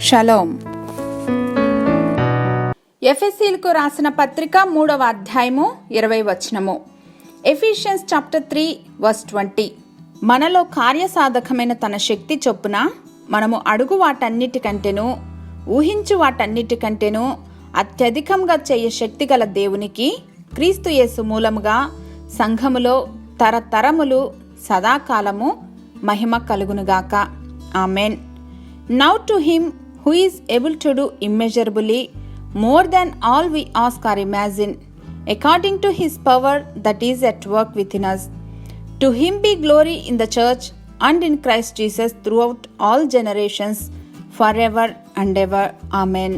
Shalom. ఎఫెసీయులకు రాసిన పత్రిక 3వ అధ్యాయము 20వ వచనము. Ephesians chapter 3 verse 20. మనలో కార్యసాధకమైన తన శక్తి చొప్పున మనము అడుగు వాటన్నిటికంటేను ఊహించు వాటన్నిటికంటేను అత్యధికంగా చేయ శక్తి గల దేవునికి క్రీస్తు యేసు మూలముగా సంఘములో తరతరములు సదాకాలము మహిమ కలుగునుగాక. Amen. Now to him who is able to do immeasurably more than all we ask or imagine, according to his power that is at work within us. To him be glory in the church and in Christ Jesus throughout all generations, forever and ever. Amen.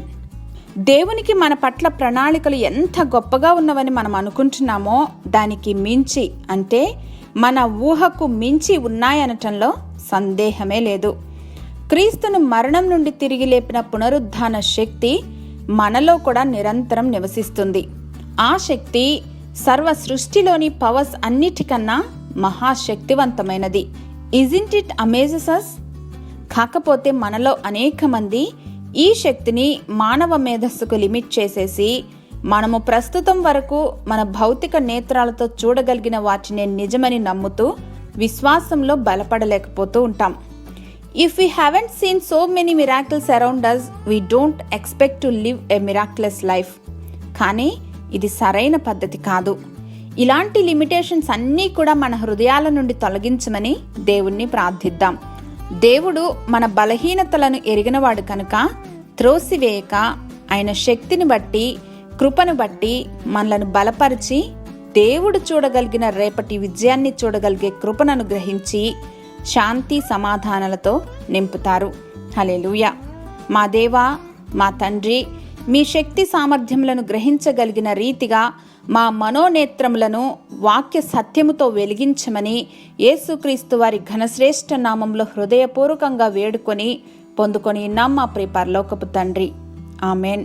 దేవునికి మన పట్ల ప్రణాళికలు ఎంత గొప్పగా ఉన్నవని మనం అనుకుంటున్నామో దానికి మించి, అంటే మన ఊహకు మించి ఉన్నాయనటంలో సందేహమే లేదు. క్రీస్తును మరణం నుండి తిరిగి లేపిన పునరుద్ధాన శక్తి మనలో కూడా నిరంతరం నివసిస్తుంది. ఆ శక్తి సర్వ సృష్టిలోని పవర్స్ అన్నిటికన్నా మహాశక్తివంతమైనది. Isn't it amazes us? కాకపోతే మనలో అనేక మంది ఈ శక్తిని మానవ మేధస్సుకు లిమిట్ చేసేసి మనము ప్రస్తుతం వరకు మన భౌతిక నేత్రాలతో చూడగలిగిన వాటిని నిజమని నమ్ముతూ విశ్వాసంలో బలపడలేకపోతూ ఉంటాం. If we haven't seen so many miracles around us, we don't expect to live a miraculous life. కానీ ఇది సరైన పద్ధతి కాదు. ఇలాంటి లిమిటేషన్స్ అన్నీ కూడా మన హృదయాల నుండి తొలగించమని దేవుణ్ణి ప్రార్థిద్దాం. దేవుడు మన బలహీనతలను ఎరిగినవాడు కనుక త్రోసివేయక ఆయన శక్తిని బట్టి, కృపను బట్టి మనలను బలపరిచి దేవుడు చూడగలిగిన రేపటి విజయాన్ని చూడగలిగే కృపను అనుగ్రహించి శాంతి సమాధానాలతో నింపుతారు. హల్లెలూయా. మా దేవా, మా తండ్రి, మీ శక్తి సామర్థ్యములను గ్రహించగలిగిన రీతిగా మా మనోనేత్రములను వాక్య సత్యముతో వెలిగించమని యేసుక్రీస్తు వారి ఘనశ్రేష్ఠ నామంలో హృదయపూర్వకంగా వేడుకొని పొందుకొని మా ప్రియ పరలోకపు తండ్రి. ఆమెన్.